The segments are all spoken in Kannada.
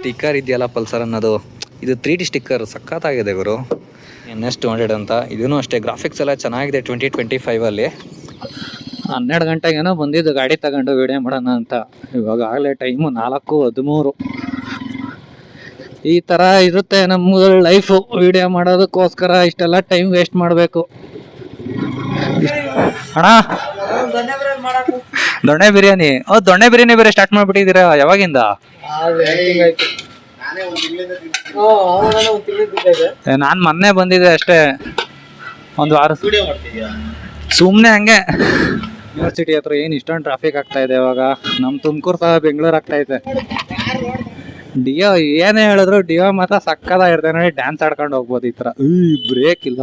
ಸ್ಟಿಕ್ಕರ್ ಇದೆಯಲ್ಲ ಪಲ್ಸರ್ ಅನ್ನೋದು, ಇದು 3D ಸ್ಟಿಕ್ಕರ್ ಸಖತ್ತಾಗಿದೆ ಗುರು. NS200 ಅಂತ. ಇದೂ ಅಷ್ಟೇ, ಗ್ರಾಫಿಕ್ಸ್ ಎಲ್ಲ ಚೆನ್ನಾಗಿದೆ. 2025 12 ಗಂಟೆಗೇನೋ ಬಂದಿದ್ದು ಗಾಡಿ ತಗೊಂಡು ವಿಡಿಯೋ ಮಾಡೋಣ ಅಂತ. ಇವಾಗ ಆಗಲೇ ಟೈಮು 4:13. ಈ ಥರ ಇರುತ್ತೆ ನಮ್ಮ ಲೈಫು. ವಿಡಿಯೋ ಮಾಡೋದಕ್ಕೋಸ್ಕರ ಇಷ್ಟೆಲ್ಲ ಟೈಮ್ ವೇಸ್ಟ್ ಮಾಡಬೇಕು. ಅಣ್ಣ ದೊಣ್ಣೆ ಬಿರಿಯಾನಿ, ದೊಣ್ಣೆ ಬಿರಿಯಾನಿ ಬೇರೆ ಸ್ಟಾರ್ಟ್ ಮಾಡಿಬಿಟ್ಟಿದ್ದೀರಾ? ಯಾವಾಗಿಂದ? ನಾನು ಮೊನ್ನೆ ಬಂದಿದ್ದೆ ಅಷ್ಟೇ, ಒಂದು ವಾರ. ಸುಮ್ಮನೆ ಹಂಗೆ. ಯೂನಿವರ್ಸಿಟಿ ಹತ್ರ ಏನು ಇಷ್ಟೊಂದು ಟ್ರಾಫಿಕ್ ಆಗ್ತಾ ಇದೆ ಇವಾಗ. ನಮ್ಮ ತುಮಕೂರು ಸಹ ಬೆಂಗಳೂರು ಆಗ್ತಾಯಿದೆ. ಡಿಯೋ ಏನೇ ಹೇಳಿದ್ರು ಡಿಯೋ ಮಾತ್ರ ಸಕ್ಕದಾಗಿರ್ತದೆ ನೋಡಿ. ಡ್ಯಾನ್ಸ್ ಆಡ್ಕೊಂಡು ಹೋಗ್ಬೋದು ಈ ಥರ. ಬ್ರೇಕ್ ಇಲ್ಲ.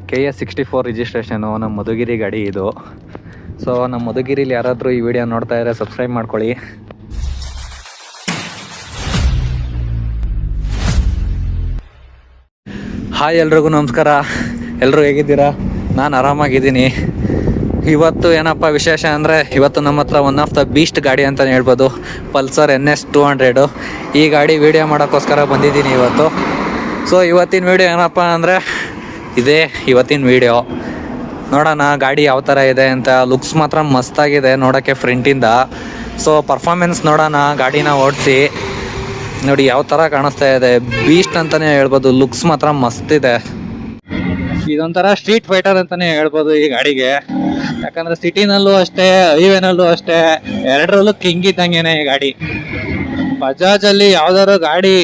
KS 64 ರಿಜಿಸ್ಟ್ರೇಷನು, ನಮ್ಮ ಮಧುಗಿರಿ ಗಾಡಿ ಇದು. ಸೊ ನಮ್ಮ ಮಧುಗಿರಿಲಿ ಯಾರಾದರೂ ಈ ವಿಡಿಯೋ ನೋಡ್ತಾ ಇದ್ರೆ ಸಬ್ಸ್ಕ್ರೈಬ್ ಮಾಡ್ಕೊಳ್ಳಿ. ಹಾಯ್ ಎಲ್ರಿಗೂ ನಮಸ್ಕಾರ. ಎಲ್ಲರೂ ಹೇಗಿದ್ದೀರಾ? ನಾನು ಆರಾಮಾಗಿದ್ದೀನಿ. ಇವತ್ತು ಏನಪ್ಪ ವಿಶೇಷ ಅಂದರೆ, ಇವತ್ತು ನಮ್ಮ ಹತ್ರ ಒನ್ ಆಫ್ ದ ಬೀಸ್ಟ್ ಗಾಡಿ ಅಂತಲೇ ಹೇಳ್ಬೋದು, ಪಲ್ಸರ್ NS200. ಈ ಗಾಡಿ ವಿಡಿಯೋ ಮಾಡೋಕ್ಕೋಸ್ಕರ ಬಂದಿದ್ದೀನಿ ಇವತ್ತು. ಸೊ ಇವತ್ತಿನ ವಿಡಿಯೋ ಏನಪ್ಪ ಅಂದರೆ ಇದೇ ಇವತ್ತಿನ ವಿಡಿಯೋ. ನೋಡೋಣ ಗಾಡಿ ಯಾವ ಥರ ಇದೆ ಅಂತ. ಲುಕ್ಸ್ ಮಾತ್ರ ಮಸ್ತಾಗಿದೆ ನೋಡೋಕ್ಕೆ ಫ್ರಂಟಿಂದ. ಸೊ ಪರ್ಫಾರ್ಮೆನ್ಸ್ ನೋಡೋಣ ಗಾಡಿನ ಓಡಿಸಿ. ನೋಡಿ ಯಾವ ಥರ ಕಾಣಿಸ್ತಾ ಇದೆ, ಬೀಸ್ಟ್ ಅಂತಲೇ ಹೇಳ್ಬೋದು. ಲುಕ್ಸ್ ಮಾತ್ರ ಮಸ್ತಿದೆ. ಇದೊಂಥರ ಸ್ಟ್ರೀಟ್ ಫೈಟರ್ ಅಂತಲೇ ಹೇಳ್ಬೋದು ಈ ಗಾಡಿಗೆ. ಯಾಕಂದರೆ ಸಿಟಿನಲ್ಲೂ ಅಷ್ಟೇ, ಹೈವೇನಲ್ಲೂ ಅಷ್ಟೇ, ಎರಡರಲ್ಲೂ ಕಿಂಗ್ ಇದ್ದಂಗೆನೆ ಈ ಗಾಡಿ. ಬಜಾಜಲ್ಲಿ ಯಾವ್ದಾದ್ರು ಗಾಡಿ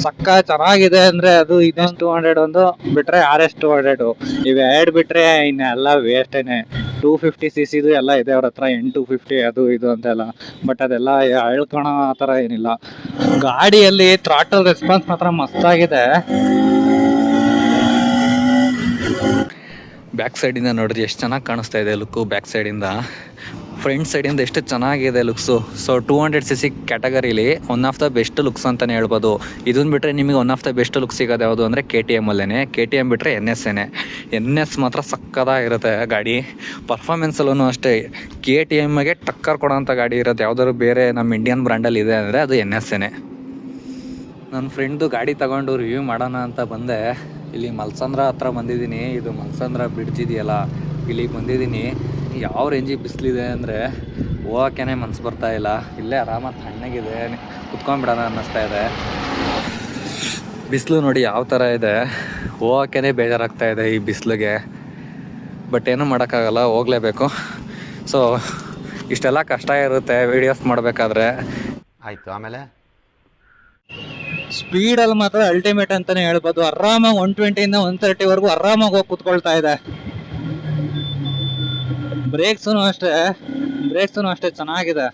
ಸಕ್ಕ ಚೆನ್ನಾಗಿದೆ ಅಂದರೆ ಅದು NS200 ಒಂದು ಬಿಟ್ಟರೆ RS200. ಇವೆರಡು ಬಿಟ್ಟರೆ ಇನ್ನೆಲ್ಲ ವೇಸ್ಟೇನೆ. 250cc ಎಲ್ಲ ಇದೆ ಅವ್ರ ಹತ್ರ, N250 ಅದು ಇದು ಅಂತೆಲ್ಲ. ಬಟ್ ಅದೆಲ್ಲ ಹೇಳ್ಕೊಳೋ ಆ ಥರ ಏನಿಲ್ಲ. ಗಾಡಿಯಲ್ಲಿ ಥ್ರಾಟಲ್ ರೆಸ್ಪಾನ್ಸ್ ಮಾತ್ರ ಮಸ್ತಾಗಿದೆ. ಬ್ಯಾಕ್ ಸೈಡಿಂದ ನೋಡಿದ್ರೆ ಎಷ್ಟು ಚೆನ್ನಾಗಿ ಕಾಣಿಸ್ತಾ ಇದೆ ಲುಕ್ಕು. ಬ್ಯಾಕ್ ಸೈಡಿಂದ, ಫ್ರಂಟ್ ಸೈಡಿಂದ ಎಷ್ಟು ಚೆನ್ನಾಗಿದೆ ಲುಕ್ಸು. ಸೊ 200cc ಕ್ಯಾಟಗರಿಲಿ one of the best looks ಅಂತಲೇ ಹೇಳ್ಬೋದು. ಇದನ್ನು ಬಿಟ್ಟರೆ ನಿಮಗೆ one of the best looks ಸಿಗೋದು ಯಾವುದು ಅಂದರೆ KTM ಅಲ್ಲೇ. KTM ಬಿಟ್ಟರೆ NS ಮಾತ್ರ ಸಕ್ಕದಾಗಿರುತ್ತೆ ಗಾಡಿ. ಪರ್ಫಾರ್ಮೆನ್ಸಲ್ಲೂ ಅಷ್ಟೇ KTMಗೆ ಟಕ್ಕರ್ ಕೊಡೋಂಥ ಗಾಡಿ ಇರುತ್ತೆ. ಯಾವುದಾದ್ರು ಬೇರೆ ನಮ್ಮ ಇಂಡಿಯನ್ ಬ್ರ್ಯಾಂಡಲ್ಲಿ ಇದೆ ಅಂದರೆ ಅದು NS. ನನ್ನ ಫ್ರೆಂಡ್ದು ಗಾಡಿ ತಗೊಂಡು ರಿವ್ಯೂ ಮಾಡೋಣ ಅಂತ ಬಂದೆ. ಇಲ್ಲಿ ಮಲ್ಸಂದ್ರ ಹತ್ರ ಬಂದಿದ್ದೀನಿ. ಇದು ಮಲ್ಸಂದ್ರ ಬ್ರಿಡ್ಜ್ ಇದೆಯಲ್ಲ, ಇಲ್ಲಿಗೆ ಬಂದಿದ್ದೀನಿ. ಯಾವ ರೇಂಜಿಗೆ ಬಿಸಿಲಿದೆ ಅಂದರೆ ಹೋಗೋಕ್ಕೇ ಮನಸ್ಸು ಬರ್ತಾ ಇಲ್ಲ. ಇಲ್ಲೇ ಆರಾಮಾಗಿ ತಣ್ಣಗಿದೆ, ಕುತ್ಕೊಂಡ್ಬಿಡೋಣ ಅನ್ನಿಸ್ತಾ ಇದೆ. ಬಿಸಿಲು ನೋಡಿ ಯಾವ ಥರ ಇದೆ, ಹೋಗೋಕ್ಕೇ ಬೇಜಾರಾಗ್ತಾ ಇದೆ ಈ ಬಿಸಿಲಿಗೆ. ಬಟ್ ಏನೂ ಮಾಡೋಕ್ಕಾಗಲ್ಲ, ಹೋಗಲೇಬೇಕು. ಸೊ ಇಷ್ಟೆಲ್ಲ ಕಷ್ಟ ಇರುತ್ತೆ ವೀಡಿಯೋಸ್ ಮಾಡಬೇಕಾದ್ರೆ. ಆಯಿತು, ಆಮೇಲೆ ಸ್ಪೀಡಲ್ಲಿ ಮಾತ್ರ ಅಲ್ಟಿಮೇಟ್ ಅಂತಲೇ ಹೇಳ್ಬೋದು. ಆರಾಮಾಗಿ 120ಇಂದ 130ವರೆಗೂ ಆರಾಮಾಗಿ ಹೋಗಿ ಕುತ್ಕೊಳ್ತಾ ಇದೆ. ಬ್ರೇಕ್ಸೂ ಅಷ್ಟೇ ಚೆನ್ನಾಗಿದೆ.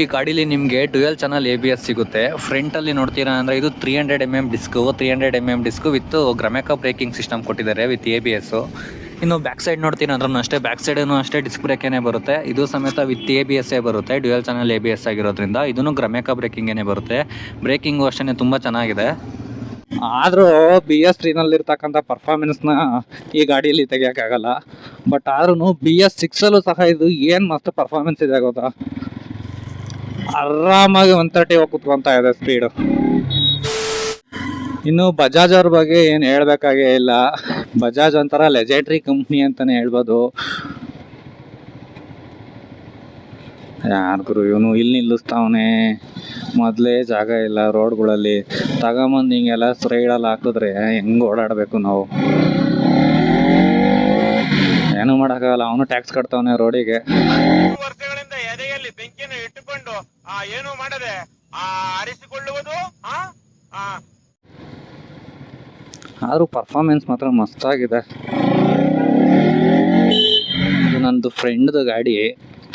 ಈ ಗಾಡೀಲಿ ನಿಮಗೆ ಡ್ಯುಯಲ್ ಚಾನಲ್ ABS ಸಿಗುತ್ತೆ. ಫ್ರಂಟಲ್ಲಿ ನೋಡ್ತೀರಾ ಅಂದರೆ ಇದು 300mm ಡಿಸ್ಕು ವಿತ್ ಗ್ರಮೆಕಾ ಬ್ರೇಕಿಂಗ್ ಸಿಸ್ಟಮ್ ಕೊಟ್ಟಿದ್ದಾರೆ ವಿತ್ ABS. ಇನ್ನು ಬ್ಯಾಕ್ ಸೈಡ್ ನೋಡ್ತೀನಿ ಅಂದ್ರೂ ಅಷ್ಟೇ, ಬ್ಯಾಕ್ ಸೈಡೂ ಅಷ್ಟೇ ಡಿಸ್ಕ್ ಬ್ರೇಕೇನೆ ಬರುತ್ತೆ. ಇದು ಸಮೇತ ವಿತ್ ABS ಬರುತ್ತೆ, ಡ್ಯುಯಲ್ ಚಾನಲ್ ABS ಆಗಿರೋದ್ರಿಂದ. ಇದನ್ನು ಗ್ರಮೆಕಾ ಬ್ರೇಕಿಂಗೇನೆ ಬರುತ್ತೆ. ಬ್ರೇಕಿಂಗು ಅಷ್ಟೇ ತುಂಬ ಚೆನ್ನಾಗಿದೆ. ಆದರೂ BS3ನಲ್ಲಿರ್ತಕ್ಕಂಥ ಪರ್ಫಾರ್ಮೆನ್ಸ್ನ ಈ ಗಾಡಿಯಲ್ಲಿ ತೆಗಿಯೋಕ್ಕಾಗಲ್ಲ. ಬಟ್ ಆದ್ರೂ BS6ಅಲ್ಲೂ ಸಹ ಇದು ಏನು ಮಸ್ತ್ ಪರ್ಫಾರ್ಮೆನ್ಸ್ ಇದೆ ಗೊತ್ತಾ. ಆರಾಮಾಗಿ 130 ಹೋಗಿ ಕುತ್ಕೊತಾ ಇದೆ ಸ್ಪೀಡು. ಇನ್ನು ಬಜಾಜ್ ಅವ್ರ ಬಗ್ಗೆ ಏನು ಹೇಳಬೇಕಾಗೇ ಇಲ್ಲ. ಬಜಾಜ್ ಒಂಥರ ಲೆಜೆಂಡ್ರಿ ಕಂಪ್ನಿ ಅಂತಲೇ ಹೇಳ್ಬೋದು. ಯಾರಿಗೂ ಇವನು ಇಲ್ಲಿ ನಿಲ್ಲಿಸ್ತಾವನೆ, ಮೊದಲೇ ಜಾಗ ಇಲ್ಲ ರೋಡ್ಗಳಲ್ಲಿ. ತಗೊಂಬಂದು ಹಿಂಗೆಲ್ಲ ಸೈಡಲ್ಲಿ ಹಾಕಿದ್ರೆ ಹೆಂಗೆ ಓಡಾಡಬೇಕು ನಾವು? ಏನು ಮಾಡೋಕ್ಕಾಗಲ್ಲ, ಅವನು ಟ್ಯಾಕ್ಸ್ ಕಟ್ತಾವನೆ ರೋಡಿಗೆ. ವರ್ಷಗಳಿಂದ ಎದೆಯಲ್ಲಿ ಬೆಂಕಿಯನ್ನು ಇಟ್ಟುಕೊಂಡು ಏನು ಮಾಡದೆ ಆರಿಸಿಕೊಳ್ಳುವುದು. ಆದರೂ ಪರ್ಫಾರ್ಮೆನ್ಸ್ ಮಾತ್ರ ಮಸ್ತಾಗಿದೆ. ಇದು ನಂದು ಫ್ರೆಂಡ್ದು ಗಾಡಿ,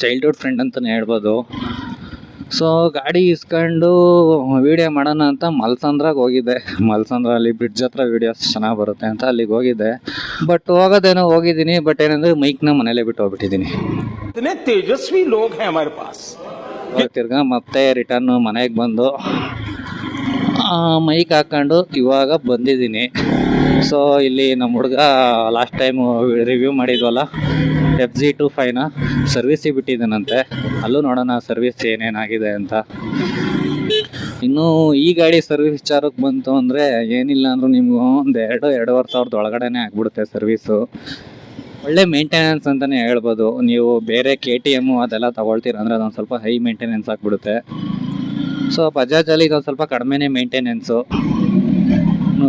ಚೈಲ್ಡ್ಹುಡ್ ಫ್ರೆಂಡ್ ಅಂತಲೇ ಹೇಳ್ಬೋದು. ಸೊ ಗಾಡಿ ಇಸ್ಕೊಂಡು ವೀಡಿಯೋ ಮಾಡೋಣ ಅಂತ ಮಲ್ಸಂದ್ರಾಗ ಹೋಗಿದ್ದೆ. ಮಲ್ಸಂದ್ರಲ್ಲಿ ಬ್ರಿಡ್ಜ್ ಹತ್ರ ವೀಡಿಯೋಸ್ ಚೆನ್ನಾಗಿ ಬರುತ್ತೆ ಅಂತ ಅಲ್ಲಿಗೆ ಹೋಗಿದ್ದೆ. ಬಟ್ ಹೋಗೋದೇನೋ ಹೋಗಿದ್ದೀನಿ, ಬಟ್ ಏನಂದರೆ ಮೈಕ್ನ ಮನೇಲೇ ಬಿಟ್ಟು ಹೋಗ್ಬಿಟ್ಟಿದ್ದೀನಿ. ತೇಜಸ್ವಿ ಲೋಗ್ ಹೈ ಹಮಾರೆ ಪಾಸ್. ತಿರ್ಗಾ ಮತ್ತೆ ರಿಟರ್ನು ಮನೆಗೆ ಬಂದು ಮೈಕ್ ಹಾಕ್ಕೊಂಡು ಇವಾಗ ಬಂದಿದ್ದೀನಿ. ಸೊ ಇಲ್ಲಿ ನಮ್ಮ ಹುಡುಗ ಲಾಸ್ಟ್ ಟೈಮು ರಿವ್ಯೂ ಮಾಡಿದ್ವಲ್ಲ FZ25ನ ಸರ್ವಿಸಿಗೆ ಬಿಟ್ಟಿದ್ದಾನಂತೆ. ಅಲ್ಲೂ ನೋಡೋಣ ಸರ್ವಿಸ್ ಏನೇನಾಗಿದೆ ಅಂತ. ಇನ್ನು ಈ ಗಾಡಿ ಸರ್ವಿಸ್ ವಿಚಾರಕ್ಕೆ ಬಂತು ಅಂದರೆ ಏನಿಲ್ಲ ಅಂದರೂ ನಿಮ್ಗೆ ಒಂದು 2-2.5 ಸಾವಿರದ ಒಳಗಡೆನೆ ಆಗ್ಬಿಡುತ್ತೆ ಸರ್ವಿಸು. ಒಳ್ಳೆ ಮೇಂಟೆನೆನ್ಸ್ ಅಂತಲೇ ಹೇಳ್ಬೋದು. ನೀವು ಬೇರೆ KTM ಅದೆಲ್ಲ ತೊಗೊಳ್ತೀರ ಅಂದರೆ ಅದೊಂದು ಸ್ವಲ್ಪ ಹೈ ಮೇಂಟೆನೆನ್ಸ್ ಆಗಿಬಿಡುತ್ತೆ. ಸೊ ಬಜಾಜಲ್ಲಿ ಇದೊಂದು ಸ್ವಲ್ಪ ಕಡಿಮೆನೇ ಮೇಂಟೆನೆನ್ಸು.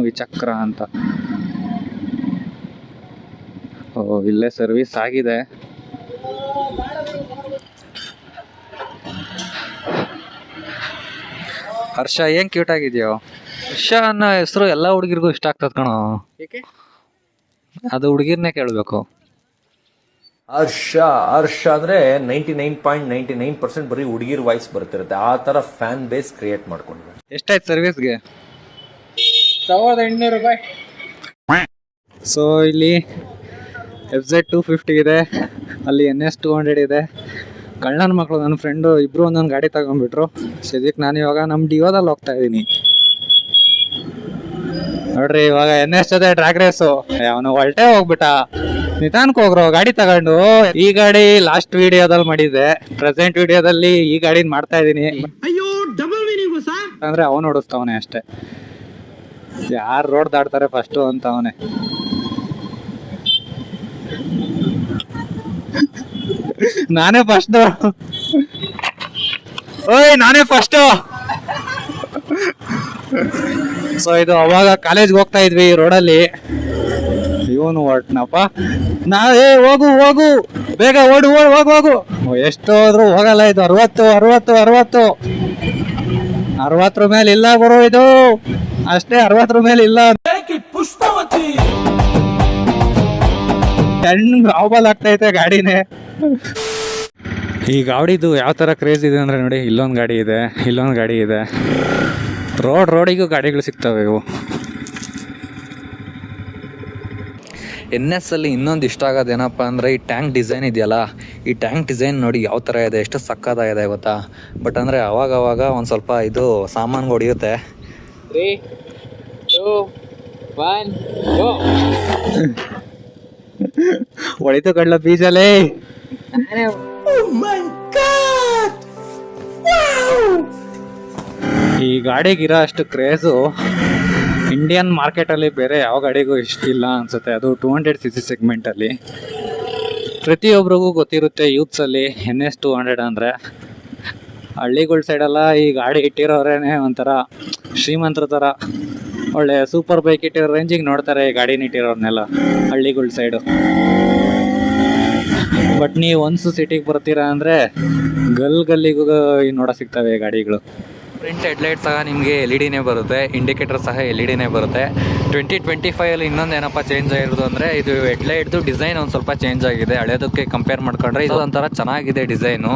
ವಿಚಕ್ರ ಅಂತ ಇಲ್ಲೇ ಸರ್ವಿಸ್ ಆಗಿದೆ. ಹರ್ಷ ಏನ್ ಕ್ಯೂಟ್ ಆಗಿದ್ಯೋ. ಹರ್ಷ ಅನ್ನೋ ಹೆಸರು ಎಲ್ಲ ಹುಡುಗಿರ್ಗೂ ಇಷ್ಟ ಆಗ್ತದ ಕಣೋ. ಅದು ಹುಡುಗಿರ್ನೇ ಕೇಳಬೇಕು. ಹರ್ಷ ಅಂದ್ರೆ 99.99% ಬರೀ ಹುಡುಗಿರ್ ವಾಯ್ಸ್ ಬರ್ತಿರುತ್ತೆ. ಆ ತರ ಫ್ಯಾನ್ ಬೇಸ್ ಕ್ರಿಯೇಟ್ ಮಾಡ್ಕೊಂಡಿದ್ದಾರೆ. ಎಷ್ಟಾಯ್ತು ಸರ್ವಿಸ್ಗೆ? 1800 ರೂಪಾಯಿ. ಸೊ ಇಲ್ಲಿ FZ250 ಇದೆ, ಅಲ್ಲಿ NS200 ಇದೆ. ಕಳ್ಳನ ಮಕ್ಕಳು ನನ್ನ ಫ್ರೆಂಡು ಇಬ್ರು ಒಂದೊಂದು ಗಾಡಿ ತಗೊಂಡ್ಬಿಟ್ರು. ಸದ್ಯಕ್ಕೆ ನಾನು ಇವಾಗ ನಮ್ಮ ಡಿಯೋದಲ್ಲಿ ಹೋಗ್ತಾ ಇದ್ದೀನಿ ನೋಡ್ರಿ. ಇವಾಗ NS ಜೊತೆ ಡ್ರ್ಯಾಗ್ ರೇಸು. ಅವನು ಹೊಲ್ಟೆ ಹೋಗ್ಬಿಟ್ಟ. ನಿಧಾನಕ್ಕೆ ಹೋಗ್ರು ಗಾಡಿ ತಗೊಂಡು. ಈ ಗಾಡಿ ಲಾಸ್ಟ್ ವಿಡಿಯೋದಲ್ಲಿ ಮಾಡಿದ್ದೆ, ಪ್ರೆಸೆಂಟ್ ವಿಡಿಯೋದಲ್ಲಿ ಈ ಗಾಡಿನ ಮಾಡ್ತಾ ಇದ್ದೀನಿ. ಅಂದ್ರೆ ಅವನು ಓಡಿಸ್ತಾವನೆ ಅಷ್ಟೇ. ಯಾರು ರೋಡ್ ದಾಟ್ತಾರೆ ಫಸ್ಟು ಅಂತ ಅವನೇ. ನಾನೇ ಫಸ್ಟ್. ಓಯ್ ನಾನೇ ಫಸ್ಟ್. ಸೊ ಇದು ಅವಾಗ ಕಾಲೇಜ್ಗೆ ಹೋಗ್ತಾ ಇದ್ವಿ ರೋಡಲ್ಲಿ. ಇವನು ಹೊಟ್ನಪ್ಪ. ಹೋಗು ಹೋಗು ಬೇಗ ಓಡು ಹೋಗು. ಎಷ್ಟು ಹೋದ್ರು ಹೋಗಲ್ಲ ಇದು. 60 ಮೇಲೆ ಇಲ್ಲ ಗುರು ಇದು. ಅಷ್ಟೇ 60 ಮೇಲೆ ಇಲ್ಲ. ಆಬಲ್ ಆಗ್ತೈತೆ ಗಾಡಿನೇ. ಈ ಗಾಡಿದು ಯಾವ ಥರ ಕ್ರೇಜ್ ಇದೆ ಅಂದರೆ ನೋಡಿ, ಇಲ್ಲೊಂದು ಗಾಡಿ ಇದೆ, ಇಲ್ಲೊಂದು ಗಾಡಿ ಇದೆ. ರೋಡಿಗೂ ಗಾಡಿಗಳು ಸಿಗ್ತವೆ ಇವು. NS ಅಲ್ಲಿ ಇನ್ನೊಂದು ಇಷ್ಟ ಆಗೋದೇನಪ್ಪ ಅಂದರೆ ಈ ಟ್ಯಾಂಕ್ ಡಿಸೈನ್ ಇದೆಯಲ್ಲ. ಈ ಟ್ಯಾಂಕ್ ಡಿಸೈನ್ ನೋಡಿ ಯಾವ ಥರ ಇದೆ, ಎಷ್ಟು ಸಕ್ಕತ್ತಾಗಿದೆ ಗೊತ್ತಾ. ಬಟ್ ಅಂದರೆ ಅವಾಗವಾಗ ಒಂದು ಸ್ವಲ್ಪ ಇದು ಸಾಮಾನು ಹೊಡಿಯುತ್ತೆ. 3, 2, 1 ಗೋ. ಹೊಡಿತು ಕಡ್ಲ ಬೀಜಲೇ. ಈ ಗಾಡಿಗಿರೋ ಅಷ್ಟು ಕ್ರೇಜು ಇಂಡಿಯನ್ ಮಾರ್ಕೆಟಲ್ಲಿ ಬೇರೆ ಯಾವ ಗಾಡಿಗೂ ಇಷ್ಟಿಲ್ಲ ಅನ್ಸುತ್ತೆ. ಅದು 200cc ಸೆಗ್ಮೆಂಟಲ್ಲಿ ಪ್ರತಿಯೊಬ್ಬರಿಗೂ ಗೊತ್ತಿರುತ್ತೆ. ಯೂತ್ಸಲ್ಲಿ NS200 ಅಂದರೆ. ಹಳ್ಳಿಗಳ ಸೈಡೆಲ್ಲ ಈ ಗಾಡಿ ಇಟ್ಟಿರೋರೇನೆ ಒಂಥರ ಶ್ರೀಮಂತರ ಥರ, ಒಳ್ಳೆ ಸೂಪರ್ ಬೈಕ್ ಇಟ್ಟಿರೋ ರೇಂಜಿಗೆ ನೋಡ್ತಾರೆ ಈ ಗಾಡಿನ ಇಟ್ಟಿರೋರ್ನೆಲ್ಲ ಹಳ್ಳಿಗಳ ಸೈಡು. ಬಟ್ ನೀವು ಒನ್ಸು ಸಿಟಿಗೆ ಬರ್ತೀರಾ ಅಂದರೆ ಗಲ್ಲಿಗೂ ನೋಡೋ ಸಿಗ್ತವೆ ಈ ಗಾಡಿಗಳು. ಫ್ರಂಟ್ ಹೆಡ್ಲೈಟ್ ಸಹ ನಿಮಗೆ LED ಬರುತ್ತೆ, ಇಂಡಿಕೇಟರ್ ಸಹ LED ಬರುತ್ತೆ. 2025ಅಲ್ಲಿ ಇನ್ನೊಂದು ಏನಪ್ಪ ಚೇಂಜ್ ಆಗಿರೋದು ಅಂದರೆ ಇದು ಹೆಡ್ಲೈಟ್ದು ಡಿಸೈನ್ ಒಂದು ಸ್ವಲ್ಪ ಚೇಂಜ್ ಆಗಿದೆ. ಹಳೇದಕ್ಕೆ ಕಂಪೇರ್ ಮಾಡ್ಕೊಂಡ್ರೆ ಇದು ಒಂಥರ ಚೆನ್ನಾಗಿದೆ ಡಿಸೈನು.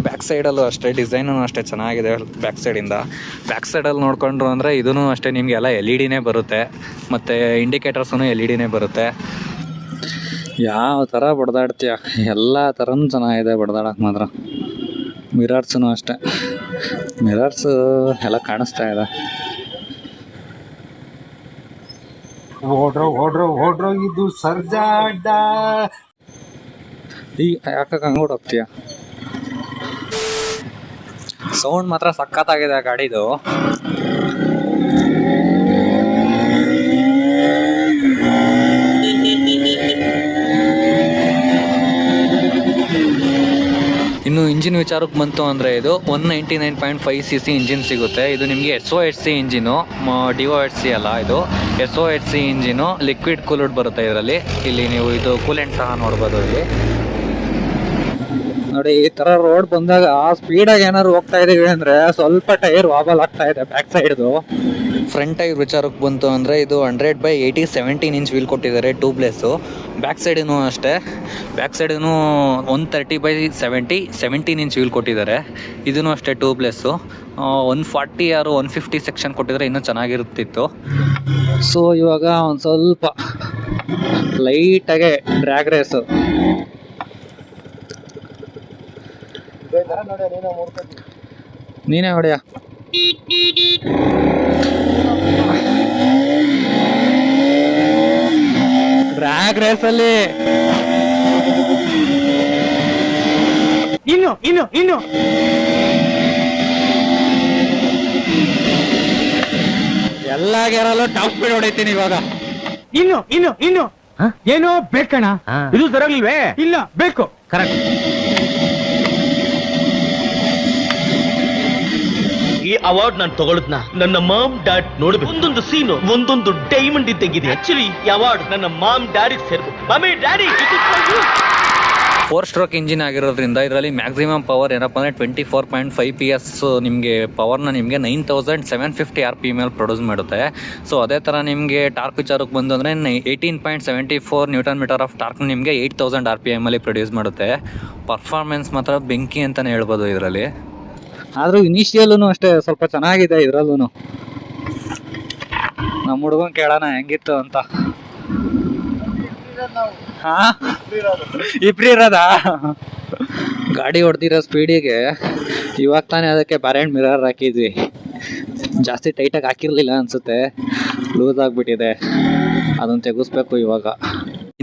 ಬ್ಯಾಕ್ ಸೈಡಲ್ಲೂ ಅಷ್ಟೇ ಡಿಸೈನು ಅಷ್ಟೇ ಚೆನ್ನಾಗಿದೆ. ಬ್ಯಾಕ್ ಸೈಡಲ್ಲಿ ನೋಡ್ಕೊಂಡ್ರು ಅಂದರೆ ಇದೂ ಅಷ್ಟೇ ನಿಮಗೆ ಎಲ್ಲ LED ಬರುತ್ತೆ. ಮತ್ತು ಇಂಡಿಕೇಟರ್ಸೂ LED ಬರುತ್ತೆ. ಯಾವ ಥರ ಬಡ್ದಾಡ್ತೀಯ, ಎಲ್ಲ ಥರನೂ ಚೆನ್ನಾಗಿದೆ ಬಡ್ದಾಡಕ್ಕೆ ಮಾತ್ರ. ಮಿರರ್ಸೂ ಅಷ್ಟೇ, ಮಿರರ್ಸು ಎಲ್ಲ ಕಾಣಿಸ್ತಾ ಇದೆ. ಹೊಡ್ರೋ ಇದು ಸರ್ಜಾಡ. ಈ ಯಾಕೆ ಹಂಗೆ ಹೋಗ್ತೀಯ? ಸೌಂಡ್ ಮಾತ್ರ ಸಖತ್ತಾಗಿದೆ ಆ ಗಾಡಿದು. ಇನ್ನು ಇಂಜಿನ್ ವಿಚಾರಕ್ಕೆ ಬಂತು ಅಂದರೆ ಇದು 199.5cc ಇಂಜಿನ್ ಸಿಗುತ್ತೆ. ಇದು ನಿಮಗೆ SOHC ಇಂಜಿನು, DOHC ಅಲ್ಲ, ಇದು SOHC ಇಂಜಿನು. ಲಿಕ್ವಿಡ್ ಕೂಲ್ಡ್ ಬರುತ್ತೆ ಇದರಲ್ಲಿ. ಇಲ್ಲಿ ನೀವು ಇದು ಕೂಲೆಂಟ್ ಸಹ ನೋಡ್ಬೋದು. ಇಲ್ಲಿ ನೋಡಿ, ಈ ಥರ ರೋಡ್ ಬಂದಾಗ ಸ್ಪೀಡಾಗಿ ಏನಾದ್ರು ಹೋಗ್ತಾ ಇದೀವಿ ಅಂದರೆ ಸ್ವಲ್ಪ ಟೈರ್ ವಾಬಲ್ ಆಗ್ತಾ ಇದೆ ಬ್ಯಾಕ್ ಸೈಡ್ದು. ಫ್ರಂಟ್ ಟೈರ್ ವಿಚಾರಕ್ಕೆ ಬಂತು ಅಂದರೆ ಇದು 100/80 17 ಇಂಚ್ ವೀಲ್ ಕೊಟ್ಟಿದ್ದಾರೆ, ಟ್ಯೂಬ್ಲೆಸ್ಸು. ಬ್ಯಾಕ್ ಸೈಡೂ ಅಷ್ಟೇ, ಬ್ಯಾಕ್ ಸೈಡೂ 130/70 17 ಇಂಚ್ ವೀಲ್ ಕೊಟ್ಟಿದ್ದಾರೆ. ಇದೂ ಅಷ್ಟೇ ಟ್ಯೂಬ್ಲೆಸ್ಸು. 140 ಆರು 150 ಸೆಕ್ಷನ್ ಕೊಟ್ಟಿದ್ರೆ ಇನ್ನೂ ಚೆನ್ನಾಗಿರುತ್ತಿತ್ತು. ಸೊ ಇವಾಗ ಒಂದು ಸ್ವಲ್ಪ ಲೈಟಾಗೆ ಡ್ರ್ಯಾಗ್ ರೇಸು. ನೀನೇ ಹೊಡೆಯ. ರ್ಯಾಗ್ ರೇಸಲ್ಲಿ ಇನ್ನು ಎಲ್ಲ ಗೇರಲ್ಲೂ ಟಾಪ್ ಸ್ಪೀಡ್ ಹೊಡಿತೀನಿ ಇವಾಗ. ಇನ್ನು ಏನೋ ಬೇಕಣ್ಣ, ಇದು ಸರಿಯಾಗಿಲ್ವೇ? ಇಲ್ಲ ಬೇಕು. ಕರೆಕ್ಟ್. ಈ ಅವಾರ್ಡ್ ನಾನು ತಗೊಳ್ಳದ್ನ ನನ್ನ ಮಾಮ್ ಡ್ಯಾಡ್ ನೋಡ್ಬೇಕು. ಒಂದೊಂದು ಸೀನು ಒಂದೊಂದು ಡೈಮಂಡ್ ಇದ್ದಂಗಿದೆ. ಆಕ್ಚುಲಿ ಈ ಅವಾರ್ಡ್ ನನ್ನ ಮಾಮ್ ಡ್ಯಾಡಿಗೆ ಸೇರ್ಬೇಕು. ಮಮ್ಮಿ ಡ್ಯಾಡಿ 4 ಸ್ಟ್ರೋಕ್ ಇಂಜಿನ್ ಆಗಿರೋದ್ರಿಂದ ಇದರಲ್ಲಿ ಮ್ಯಾಕ್ಸಿಮಮ್ ಪವರ್ ಏನಪ್ಪ ಅಂದರೆ 24.5 PS ನಿಮಗೆ ಪವರ್ನ ನಿಮಗೆ 9750 RPM ಮೇಲೆ ಪ್ರೊಡ್ಯೂಸ್ ಮಾಡುತ್ತೆ. ಸೊ ಅದೇ ಥರ ನಿಮಗೆ ಟಾರ್ಕ್ ವಿಚಾರಕ್ಕೆ ಬಂದು ಅಂದರೆ 18.74 ನ್ಯೂಟನ್ ಮೀಟರ್ ಆಫ್ ಟಾರ್ಕ್ ನಿಮಗೆ 8000 RPM ಅಲ್ಲಿ ಪ್ರೊಡ್ಯೂಸ್ ಮಾಡುತ್ತೆ. ಪರ್ಫಾರ್ಮೆನ್ಸ್ ಮಾತ್ರ ಬೆಂಕಿ ಅಂತಲೇ ಹೇಳ್ಬೋದು ಇದರಲ್ಲಿ. ಆದರೂ ಇನಿಷಿಯಲ್ಲೂ ಅಷ್ಟೇ ಸ್ವಲ್ಪ ಚೆನ್ನಾಗಿದೆ ಇದರಲ್ಲೂ. ನಮ್ಮ ಹುಡುಗನ್ ಕೇಳೋಣ ಹೆಂಗಿತ್ತು ಅಂತ. ಇಬ್ರು ಇರೋದಾ? ಗಾಡಿ ಹೊಡೆದಿರೋ ಸ್ಪೀಡಿಗೆ ಇವಾಗ ತಾನೇ ಅದಕ್ಕೆ ಬ್ಯಾರೆಂಟ್ ಮಿರರ್ ಹಾಕಿದ್ವಿ. ಜಾಸ್ತಿ ಟೈಟಾಗಿ ಹಾಕಿರಲಿಲ್ಲ ಅನಿಸುತ್ತೆ, ಲೂಸ್ ಆಗಿಬಿಟ್ಟಿದೆ. ಅದನ್ನು ತೆಗೆಸ್ಬೇಕು ಇವಾಗ.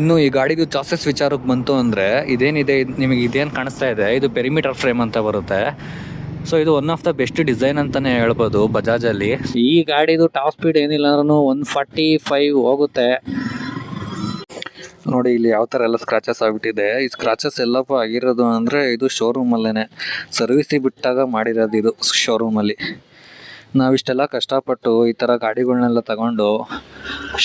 ಇನ್ನು ಈ ಗಾಡಿದು ಚಾಸಸ್ ವಿಚಾರಕ್ಕೆ ಬಂತು ಅಂದರೆ ಇದೇನಿದೆ, ನಿಮಗೆ ಇದೇನು ಕಾಣಿಸ್ತಾ ಇದೆ, ಇದು ಪೆರಿಮೀಟರ್ ಫ್ರೇಮ್ ಅಂತ ಬರುತ್ತೆ. ಸೊ ಇದು one of the best design ಅಂತಲೇ ಹೇಳ್ಬೋದು ಬಜಾಜಲ್ಲಿ. ಈ ಗಾಡಿದು ಟಾಪ್ ಸ್ಪೀಡ್ ಏನಿಲ್ಲ ಅಂದ್ರೂ 145 ಹೋಗುತ್ತೆ. ನೋಡಿ ಇಲ್ಲಿ ಯಾವ ಥರ ಎಲ್ಲ ಸ್ಕ್ರಾಚಸ್ ಆಗಿಬಿಟ್ಟಿದೆ. ಈ ಸ್ಕ್ರಾಚಸ್ ಎಲ್ಲಪ್ಪ ಆಗಿರೋದು ಅಂದರೆ ಇದು ಶೋರೂಮಲ್ಲೇ ಸರ್ವಿಸಿಗೆ ಬಿಟ್ಟಾಗ ಮಾಡಿರೋದು ಇದು ಶೋರೂಮಲ್ಲಿ. ನಾವಿಷ್ಟೆಲ್ಲ ಕಷ್ಟಪಟ್ಟು ಈ ಥರ ಗಾಡಿಗಳನ್ನೆಲ್ಲ ತಗೊಂಡು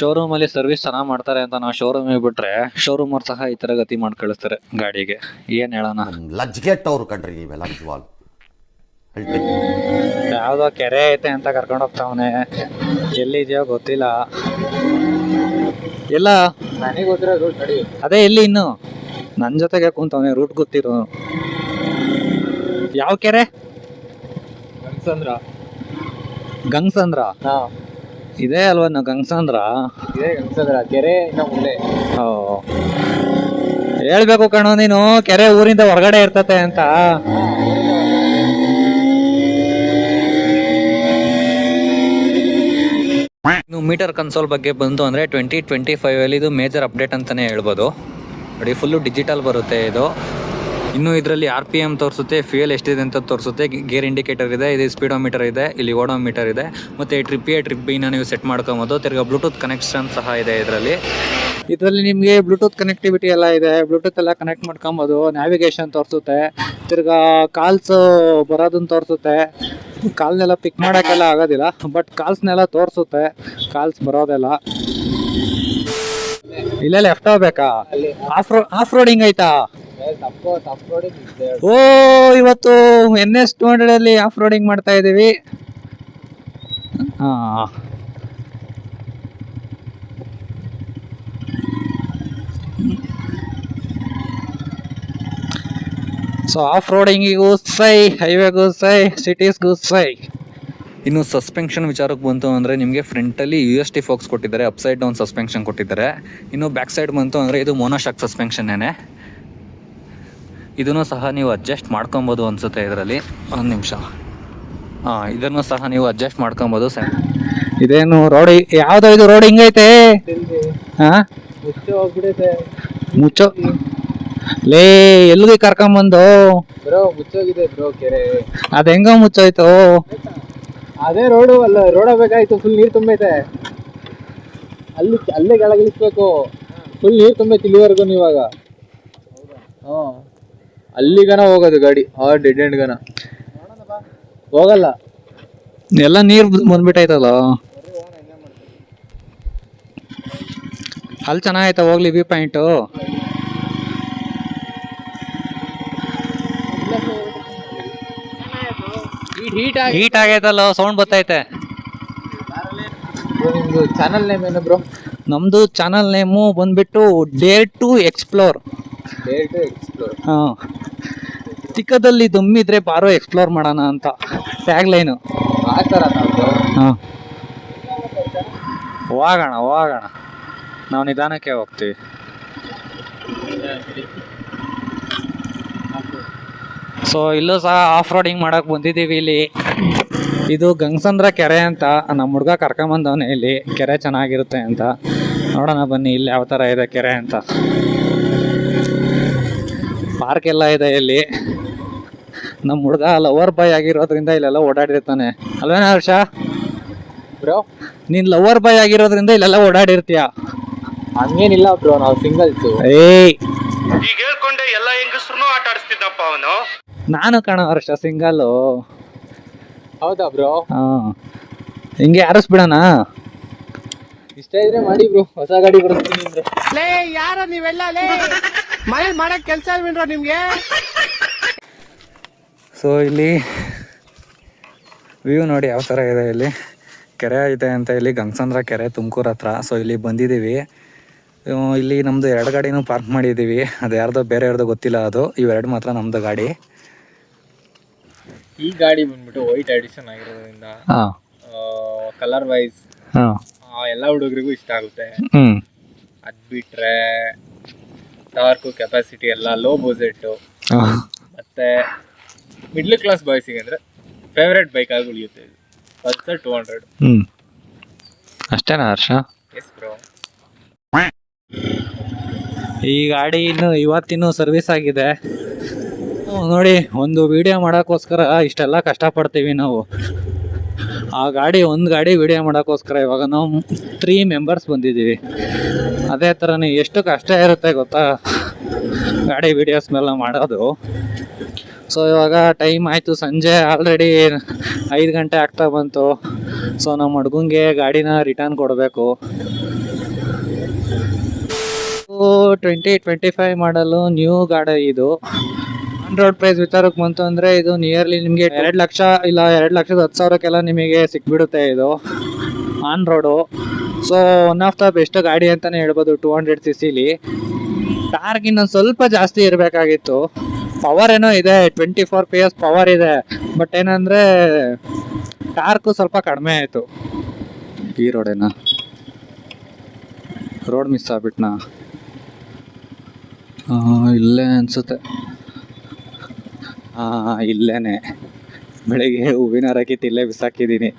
ಶೋರೂಮಲ್ಲಿ ಸರ್ವಿಸ್ ಚೆನ್ನಾಗಿ ಮಾಡ್ತಾರೆ ಅಂತ ನಾವು ಶೋರೂಮಿಗೆ ಬಿಟ್ಟರೆ ಶೋರೂಮವ್ರು ಸಹ ಈ ಥರ ಗತಿ ಮಾಡಿ ಕಳಿಸ್ತಾರೆ ಗಾಡಿಗೆ. ಏನು ಹೇಳೋಣ, ಲಜ್ಗೆಟ್ಟವ್ರು ಕಣ್ರಿ ನೀವೆಲ್ಲ ನಿಜವಾಗ್ಲು. ಯಾವುದೋ ಕೆರೆ ಐತೆ ಅಂತ ಕರ್ಕೊಂಡು ಹೋಗ್ತಾವನೆ, ಎಲ್ಲಿದೆಯೋ ಗೊತ್ತಿಲ್ಲ. ಎಲ್ಲ ನನಗೆ ಗೊತ್ತಿರೋ ರೂಟ್ ನಡಿ. ಅದೇ ಎಲ್ಲಿ ಇನ್ನು ನನ್ನ ಜೊತೆಗೆ ಕುಂತವನೆ, ರೂಟ್ ಗೊತ್ತಿರೋ. ಯಾವ ಕೆರೆ? ಗಂಗಸಂದ್ರ. ಇದೇ ಅಲ್ವಾ ಗಂಗಸಂದ್ರ? ಇದೇ ಗಂಗಸಂದ್ರ ಕೆರೆ ಇನ್ನ ಮುಂದೆ. ಓ, ಹೇಳ್ಬೇಕು ಕಣೋ ನೀನು, ಕೆರೆ ಊರಿಂದ ಹೊರಗಡೆ ಇರ್ತತೆ ಅಂತ. ಇನ್ನು ಮೀಟರ್ ಕನ್ಸೋಲ್ ಬಗ್ಗೆ ಬಂತು ಅಂದರೆ 2025 ಇದು ಮೇಜರ್ ಅಪ್ಡೇಟ್ ಅಂತಲೇ ಹೇಳ್ಬೋದು. ನೋಡಿ ಫುಲ್ಲು ಡಿಜಿಟಲ್ ಬರುತ್ತೆ ಇದು. ಇನ್ನು ಇದರಲ್ಲಿ RPM ತೋರಿಸುತ್ತೆ, ಫ್ಯೂಯಲ್ ಎಷ್ಟಿದೆ ಅಂತ ತೋರಿಸುತ್ತೆ, ಗೇರ್ ಇಂಡಿಕೇಟರ್ ಇದೆ, ಇದು ಸ್ಪೀಡೋಮೀಟರ್ ಇದೆ, ಇಲ್ಲಿ ಓಡೋಮೀಟರ್ ಇದೆ, ಮತ್ತು ಟ್ರಿಪ್ ಎ ಟ್ರಿಪ್ ಬಿನ ನೀವು ಸೆಟ್ ಮಾಡ್ಕೊಬೋದು. ತಿರ್ಗಾ ಬ್ಲೂಟೂತ್ ಕನೆಕ್ಷನ್ ಸಹ ಇದೆ ಇದರಲ್ಲಿ ನಿಮಗೆ ಬ್ಲೂಟೂತ್ ಕನೆಕ್ಟಿವಿಟಿ ಎಲ್ಲ ಇದೆ. ಬ್ಲೂಟೂತ್ ಎಲ್ಲ ಕನೆಕ್ಟ್ ಮಾಡ್ಕೊಬೋದು. ನ್ಯಾವಿಗೇಷನ್ ತೋರಿಸುತ್ತೆ, ತಿರ್ಗಾ ಕಾಲ್ಸ್ ಬರೋದನ್ನು ತೋರಿಸುತ್ತೆ. ಕಾಲ್ನೆಲ್ಲ ಪಿಕ್ ಮಾಡೋಕ್ಕೆಲ್ಲ ಆಗೋದಿಲ್ಲ, ಬಟ್ ಕಾಲ್ಸ್ನೆಲ್ಲ ತೋರಿಸುತ್ತೆ, ಕಾಲ್ಸ್ ಬರೋದೆಲ್ಲ. ಇಲ್ಲೇ ಲೆಫ್ಟ್ ಹೋಗ್ಬೇಕಾ? ಆಫ್ ರೋಡಿಂಗ್ ಐತಾ? ಓ, ಇವತ್ತು NS 200 ಅಲ್ಲಿ ಆಫ್ ರೋಡಿಂಗ್ ಮಾಡ್ತಾ ಇದ್ದೀವಿ. ಸೊ ಆಫ್ ರೋಡಿಂಗಿಗೂ ಸೈ, ಹೈವೇಗೂ ಸೈ, ಸಿಟೀಸ್ಗೂ ಸೈ. ಇನ್ನು ಸಸ್ಪೆನ್ಷನ್ ವಿಚಾರಕ್ಕೆ ಬಂತು ಅಂದರೆ ನಿಮಗೆ ಫ್ರಂಟಲ್ಲಿ UST ಫೋಕ್ಸ್ ಕೊಟ್ಟಿದ್ದಾರೆ, ಅಪ್ಸೈಡ್ ಡೌನ್ ಸಸ್ಪೆನ್ಷನ್ ಕೊಟ್ಟಿದ್ದಾರೆ. ಇನ್ನು ಬ್ಯಾಕ್ ಸೈಡ್ ಬಂತು ಅಂದರೆ ಇದು ಮೋನೋಶಾಕ್ ಸಸ್ಪೆನ್ಷನ್ನೇ. ಇದನ್ನು ಸಹ ನೀವು ಅಡ್ಜಸ್ಟ್ ಮಾಡ್ಕೊಬೋದು ಅನಿಸುತ್ತೆ ಇದರಲ್ಲಿ. ಒಂದು ನಿಮಿಷ, ಇದನ್ನು ಸಹ ನೀವು ಅಡ್ಜಸ್ಟ್ ಮಾಡ್ಕೊಬೋದು. ಇದೇನು ರೋಡಿ, ಯಾವುದೋ ಇದು ರೋಡ್ ಹಿಂಗೈತೆ. ಮುಚ್ಚೋ ಲೇ, ಎಲ್ಲಿಗೆ ಕರ್ಕೊಂಬಂದು ಬ್ರೋ ಮುಚ್ಚೋಗಿದೆ ಬ್ರೋ ಕೆರೆ. ಅದು ಹೆಂಗ ಮುಚ್ಚೋಯ್ತು? ಅದೇ ರೋಡು ಅಲ್ಲ, ರೋಡ್ ಬೇಕಾಯ್ತು. ಫುಲ್ ನೀರು ತುಂಬೈತೆ ಅಲ್ಲೇ ಕೆಳಗಿಳಿಸ್ಬೇಕು. ಫುಲ್ ನೀರು ತುಂಬೈತೆ ಇಲ್ಲಿವರೆಗೂ. ಇವಾಗ ಅಲ್ಲಿಗನ ಹೋಗೋದು ಗಾಡಿ, ಡೆಡ್ ಎಂಡ್ ಗನ ಹೋಗಲ್ಲ. ಎಲ್ಲ ನೀರು ಬಂದ್ಬಿಟ್ಟೈತಲ್ಲ. ಅಲ್ಲಿ ಚೆನ್ನಾಗೈತ ಹೋಗ್ಲಿ ವ್ಯೂ ಪಾಯಿಂಟು. ಹೀಟ್ ಆಗೈತಲ್ಲ, ಸೌಂಡ್ ಬರ್ತೈತೆ. ನಿಮ್ದು ಚಾನಲ್ ನೇಮ್ ಏನು ಬ್ರೋ? ನಮ್ದು ಚಾನಲ್ ನೇಮು ಬಂದ್ಬಿಟ್ಟು ಡೇರ್ ಟು ಎಕ್ಸ್ಪ್ಲೋರ್. ಹಾಂ, ಚಿಕ್ಕದಲ್ಲಿ ದಮ್ಮಿದ್ರೆ ಬಾರೋ ಎಕ್ಸ್ಪ್ಲೋರ್ ಮಾಡೋಣ ಅಂತ ಟ್ಯಾಗ್ ಲೈನು. ಆ ಥರ ಹಾಂ, ಹೋಗೋಣ ನಾವು ನಿಧಾನಕ್ಕೆ ಹೋಗ್ತೀವಿ. ಸೊ ಇಲ್ಲೂ ಸಹ ಆಫ್ ರೋಡಿಂಗ್ ಮಾಡೋಕೆ ಬಂದಿದ್ದೀವಿ. ಇಲ್ಲಿ ಇದು ಗಂಗಸಂದ್ರ ಕೆರೆ ಅಂತ ನಮ್ಮ ಹುಡುಗ ಕರ್ಕೊಂಬಂದವನೇ, ಇಲ್ಲಿ ಕೆರೆ ಚೆನ್ನಾಗಿರುತ್ತೆ ಅಂತ. ನೋಡೋಣ ಬನ್ನಿ ಇಲ್ಲಿ ಯಾವ ಥರ ಇದೆ ಕೆರೆ ಅಂತ. ಪಾರ್ಕ್ ಎಲ್ಲ ಇದೆ ಇಲ್ಲಿ. ನಮ್ಮ ಹುಡುಗ ಲವರ್ ಬಾಯ್ ಆಗಿರೋದ್ರಿಂದ ಇಲ್ಲೆಲ್ಲ ಓಡಾಡಿರ್ತಾನೆ ಅಲ್ವೇನಾ ಹರ್ಷ? ಬ್ರೋ ನೀನ್ ಲವರ್ ಬಾಯ್ ಆಗಿರೋದ್ರಿಂದ ಇಲ್ಲೆಲ್ಲ ಓಡಾಡಿರ್ತೀಯ. ಹಂಗೇನಿಲ್ಲ ಬ್ರೋ, ನಾವು ಸಿಂಗಲ್ಸು. ಏಯ್ ಈಗ ಹೇಳ್ಕೊಂಡೆ ಎಲ್ಲ ಹೆಂಗಸ್ರು ಆಟ ಆಡಿಸ್ತಿದ್ದಪ್ಪ ಅವನು. ನಾನು ಕಾಣೋ ಹರ್ಷ ಸಿಂಗಲ್ಲು. ಹೌದಾ ಬ್ರೋ? ಹಾ, ಹಿಂಗೆ ಆರಿಸ್ಬಿಡೋಣ. ಇಷ್ಟ ಇದ್ರೆ ಮಾಡಿ ಬ್ರೋ, ಹೊಸ ಗಾಡಿ ಬರ್ತೀನಿ ಅಂದ್ರೆ. ಲೇ ಯಾರ ನೀವೆಲ್ಲ ಲೇ ಮನೇಲಿ ಮಾಡಕ್ ಕೆಲ್ಸ ಇಲ್ವೇನ್ರ ನಿಮ್ಗೆ? ಸೊ ಇಲ್ಲಿ ವ್ಯೂ ನೋಡಿ ಯಾವ ಥರ ಇದೆ. ಇಲ್ಲಿ ಕೆರೆ ಐತೆ ಅಂತ, ಇಲ್ಲಿ ಗಂಗಸಂದ್ರ ಕೆರೆ ತುಮಕೂರು ಹತ್ರ. ಸೊ ಇಲ್ಲಿ ಬಂದಿದ್ದೀವಿ. ಇಲ್ಲಿ ನಮ್ಮದು 2 ಗಾಡಿನೂ ಪಾರ್ಕ್ ಮಾಡಿದ್ದೀವಿ. ಅದು ಯಾರ್ದೋ ಬೇರೆ ಯಾರ್ದೋ ಗೊತ್ತಿಲ್ಲ. ಅದು ಇವೆರಡು ಮಾತ್ರ ನಮ್ಮದು ಗಾಡಿ. ಈ ಗಾಡಿ ಬಂದ್ಬಿಟ್ಟು ವೈಟ್ ಎಡಿಷನ್ ಆಗಿರೋದ್ರಿಂದ ಹಾಂ ಕಲರ್ ವೈಸ್ ಹಾಂ ಎಲ್ಲ ಹುಡುಗರಿಗೂ ಇಷ್ಟ ಆಗುತ್ತೆ. ಹ್ಞೂ ಅದು ಬಿಟ್ರೆ ಟಾರ್ಕು ಕೆಪಾಸಿಟಿ ಎಲ್ಲ ಲೋ ಬಜೆಟ್ಟು, ಹಾಂ ಮತ್ತೆ ಮಿಡ್ಲ್ ಕ್ಲಾಸ್ ಬಾಯ್ಸಿಗೆ ಅಂದರೆ ಫೇವ್ರೇಟ್ ಬೈಕ್ ಆಗಿ ಉಳಿಯುತ್ತೆ ಇದು. ಪಲ್ಸರ್ 200. ಹ್ಞೂ ಅಷ್ಟೇನಾ ಹರ್ಷ? S bro. ಈ ಗಾಡಿ ಇನ್ನು ಇವತ್ತಿನ್ನೂ ಸರ್ವಿಸ್ ಆಗಿದೆ. ನೋಡಿ, ಒಂದು ವಿಡಿಯೋ ಮಾಡೋಕ್ಕೋಸ್ಕರ ಇಷ್ಟೆಲ್ಲ ಕಷ್ಟಪಡ್ತೀವಿ ನಾವು. ಆ ಗಾಡಿ ಒಂದು ಗಾಡಿ ವಿಡಿಯೋ ಮಾಡೋಕ್ಕೋಸ್ಕರ ಇವಾಗ ನಾವು 3 ಮೆಂಬರ್ಸ್ ಬಂದಿದ್ದೀವಿ. ಅದೇ ಥರನೇ ಎಷ್ಟು ಕಷ್ಟ ಇರುತ್ತೆ ಗೊತ್ತಾ ಗಾಡಿ ವಿಡಿಯೋಸ್ನೆಲ್ಲ ಮಾಡೋದು. ಸೊ ಇವಾಗ ಟೈಮ್ ಆಯಿತು, ಸಂಜೆ ಆಲ್ರೆಡಿ 5 ಗಂಟೆ ಆಗ್ತಾ ಬಂತು. ಸೊ ನಮ್ಮ ಹುಡುಗಂಗೆ ಗಾಡಿನ ರಿಟರ್ನ್ ಕೊಡಬೇಕು. 2025 ಮಾಡಲು ನ್ಯೂ ಗಾಡಿ ಇದು. ಆನ್ ರೋಡ್ ಪ್ರೈಸ್ ವಿಚಾರಕ್ಕೆ ಬಂತು ಅಂದರೆ ಇದು ನಿಯರ್ಲಿ ನಿಮಗೆ 2 ಲಕ್ಷ ಇಲ್ಲ 2,10,000ಕ್ಕೆಲ್ಲ ನಿಮಗೆ ಸಿಕ್ಬಿಡುತ್ತೆ ಇದು on road. So one of the best ಗಾಡಿ ಅಂತಲೇ ಹೇಳ್ಬೋದು 200cc. ಟಾರ್ಕ್ ಇನ್ನೊಂದು ಸ್ವಲ್ಪ ಜಾಸ್ತಿ ಇರಬೇಕಾಗಿತ್ತು. ಪವರ್ ಏನೋ ಇದೆ, 24 PS ಪವರ್ ಇದೆ. ಬಟ್ ಏನಂದರೆ ಟಾರ್ಕು ಸ್ವಲ್ಪ ಕಡಿಮೆ ಆಯಿತು. ಈ ರೋಡೇನಾ? Road miss ಆಗ್ಬಿಟ್ನಾ? ಇಲ್ಲೇ ಅನಿಸುತ್ತೆ. ಹಾಂ, ಇಲ್ಲೇ ಬೆಳಿಗ್ಗೆ ಹೂವಿನ ಹಾರ ಕಿತ್ತು ಇಲ್ಲೇ ಬಿಸಾಕಿದ್ದೀನಿ.